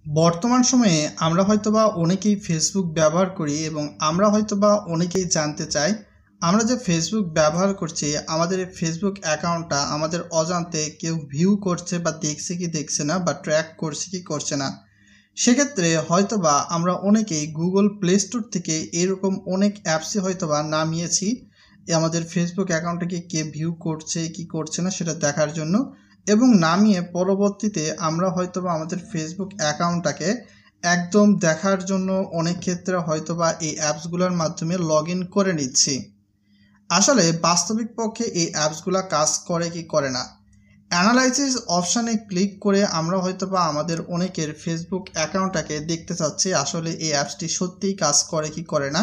বর্তমান সময়ে আমরা হয়তোবা অনেকেই ফেসবুক ব্যবহার করি এবং আমরা হয়তোবা অনেকেই জানতে চাই আমরা যে ফেসবুক ব্যবহার করছি আমাদের এই ফেসবুক অ্যাকাউন্টটা আমাদের অজান্তে কেউ ভিউ করছে বা দেখছে কি দেখছে না বা ট্র্যাক করছে কি করছে না। সেক্ষেত্রে হয়তোবা আমরা অনেকেই গুগল প্লে স্টোর থেকে এরকম অনেক অ্যাপসই হয়তোবা নামিয়েছি আমাদের ফেসবুক অ্যাকাউন্টটাকে কে ভিউ করছে কি করছে না সেটা দেখার জন্য, এবং নামিয়ে পরবর্তীতে আমরা হয়তোবা আমাদের ফেসবুক অ্যাকাউন্টটাকে একদম দেখার জন্য অনেক ক্ষেত্রে হয়তোবা এই অ্যাপসগুলোর মাধ্যমে লগ ইন করে নিচ্ছি। আসলে বাস্তবিক পক্ষে এই অ্যাপসগুলো কাজ করে কি করে না, অ্যানালাইসিস অপশানে ক্লিক করে আমরা হয়তোবা আমাদের অনেকের ফেসবুক অ্যাকাউন্টটাকে দেখতে চাচ্ছি আসলে এই অ্যাপসটি সত্যিই কাজ করে কি করে না।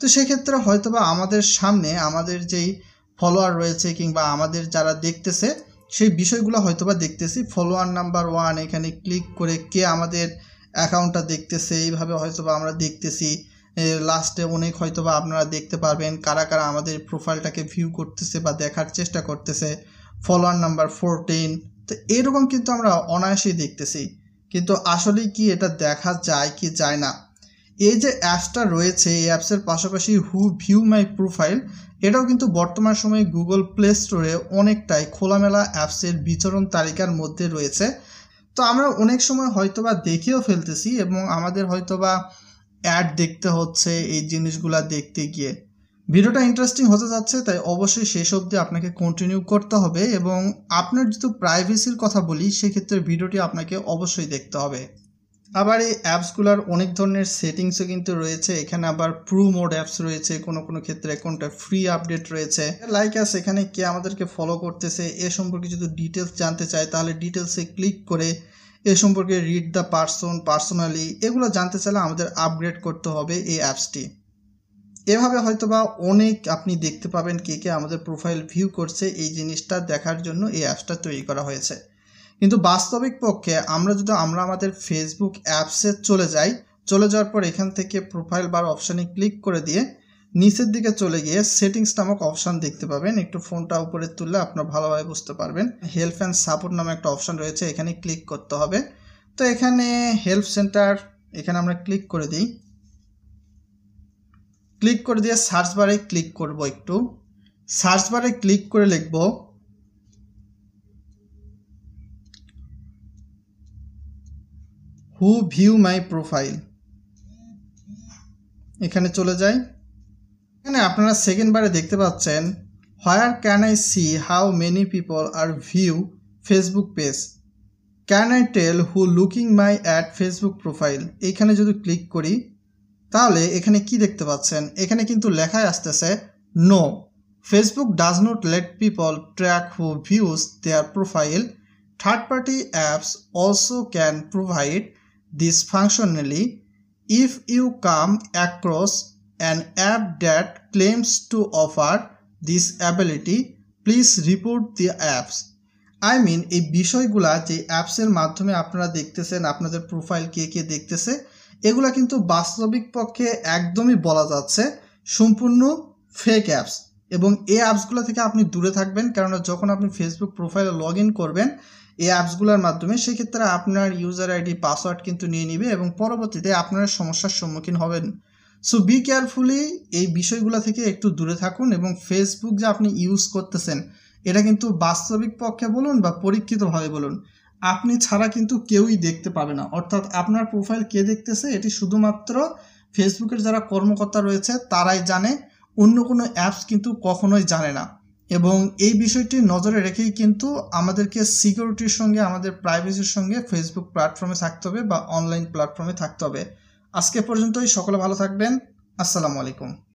তো সেক্ষেত্রে হয়তোবা আমাদের সামনে আমাদের যেই ফলোয়ার রয়েছে কিংবা আমাদের যারা দেখতেছে সেই বিষয়গুলো হয়তোবা দেখতেছি। ফলোয়ার নাম্বার 1 এখানে ক্লিক করে কে আমাদের অ্যাকাউন্টটা দেখতেছে এইভাবে হয়তোবা আমরা দেখতেছি। লাস্টে অনেক হয়তোবা আপনারা দেখতে পারবেন কারা কারা আমাদের প্রোফাইলটাকে ভিউ করতেছে বা দেখার চেষ্টা করতেছে। ফলোয়ার নাম্বার 14, তো এরকম কিন্তু আমরা অনায়াসেই দেখতেছি। কিন্তু আসলেই কি এটা দেখা যায় কি যায় না? এই যে অ্যাপসটা রয়েছে এই অ্যাপসের পাশাপাশি হু ভিউ মাই প্রোফাইল এটাও কিন্তু বর্তমান সময়ে গুগল প্লে স্টোরে অনেকটাই খোলামেলা অ্যাপসের বিচরণ তালিকার মধ্যে রয়েছে। তো আমরা অনেক সময় হয়তোবা দেখেও ফেলতেছি এবং আমাদের হয়তোবা অ্যাড দেখতে হচ্ছে এই জিনিসগুলা দেখতে গিয়ে। ভিডিওটা ইন্টারেস্টিং হতে যাচ্ছে তাই অবশ্যই শেষ অবধি আপনাকে কন্টিনিউ করতে হবে, এবং আপনার যদি প্রাইভেসির কথা বলি সেক্ষেত্রে ভিডিওটি আপনাকে অবশ্যই দেখতে হবে। আবার এই অ্যাপসগুলোর অনেক ধরনের সেটিংসও কিন্তু রয়েছে। এখানে আবার প্রো মোড অ্যাপস রয়েছে, কোনো কোনো ক্ষেত্রে কোনটা ফ্রি আপডেট রয়েছে। লাইক আস এখানে কে আমাদেরকে ফলো করতেছে এ সম্পর্কে যদি ডিটেলস জানতে চাই তাহলে ডিটেলসে ক্লিক করে এ সম্পর্কে রিড দ্য পার্সোনালি এগুলো জানতে চাইলে আমাদের আপগ্রেড করতে হবে এই অ্যাপসটি। এভাবে হয়তোবা অনেক আপনি দেখতে পাবেন কে কে আমাদের প্রোফাইল ভিউ করছে, এই জিনিসটা দেখার জন্য এই অ্যাপসটা তৈরি করা হয়েছে। কিন্তু বাস্তবিক পক্ষে আমরা আমাদের ফেসবুক অ্যাপসে চলে যাওয়ার পর এখান থেকে প্রোফাইল বার অপশানে ক্লিক করে দিয়ে নিচের দিকে চলে গিয়ে সেটিংস নামক অপশান দেখতে পাবেন। একটু ফোনটা উপরে তুললে আপনারা ভালোভাবে বুঝতে পারবেন। হেল্প অ্যান্ড সাপোর্ট নামে একটা অপশান রয়েছে, এখানে ক্লিক করতে হবে। তো এখানে হেল্প সেন্টার এখানে আমরা ক্লিক করে দিই। ক্লিক করে দিয়ে সার্চ বারে ক্লিক করব। একটু সার্চ বারে ক্লিক করে লিখব হু ভিউ মাই প্রোফাইল। এখানে চলে যাই। এখানে আপনারা সেকেন্ড বারে দেখতে পাচ্ছেন where can I see how many people are view Facebook page, can I tell who looking my at Facebook profile. এইখানে যদি ক্লিক করি তাহলে এখানে কি দেখতে পাচ্ছেন, এখানে কিন্তু লেখায় আসতেছে no, Facebook does not let people track who views their profile, third party apps also can provide this functionally, if you come across an app that claims to offer this ability please report the apps. I mean এই বিষয়গুলা যে অ্যাপসের মাধ্যমে আপনারা দেখতেছেন আপনাদের profile কে কে দেখতেছে এগুলা কিন্তু বাস্তবিক পক্ষে একদমই বলা যাচ্ছে সম্পূর্ণ ফেক অ্যাপস, এবং এই অ্যাপসগুলো থেকে আপনি দূরে থাকবেন। কেননা যখন আপনি ফেসবুক প্রোফাইলে লগ ইন করবেন এই অ্যাপসগুলোর মাধ্যমে সেক্ষেত্রে আপনার ইউজার আইডি পাসওয়ার্ড কিন্তু নিয়ে নিবে এবং পরবর্তীতে আপনারা সমস্যার সম্মুখীন হবেন। সো বি কেয়ারফুলি, এই বিষয়গুলো থেকে একটু দূরে থাকুন, এবং ফেসবুক যে আপনি ইউজ করতেছেন এটা কিন্তু বাস্তবিক পক্ষে বলুন বা পরীক্ষিতভাবে বলুন আপনি ছাড়া কিন্তু কেউই দেখতে পাবে না। অর্থাৎ আপনার প্রোফাইল কে দেখতেছে এটি শুধুমাত্র ফেসবুকের যারা কর্মকর্তা রয়েছে তারাই জানে, অন্য কোনো অ্যাপস কিন্তু কখনোই জানে না। এবং এই বিষয়টি নজরে রেখেই কিন্তু আমাদেরকে সিকিউরিটির সঙ্গে আমাদের প্রাইভেসির সঙ্গে ফেসবুক প্ল্যাটফর্মে থাকতে হবে বা অনলাইন প্ল্যাটফর্মে থাকতে হবে। আজকে পর্যন্তই, সকলে ভালো থাকবেন। আসসালামু আলাইকুম।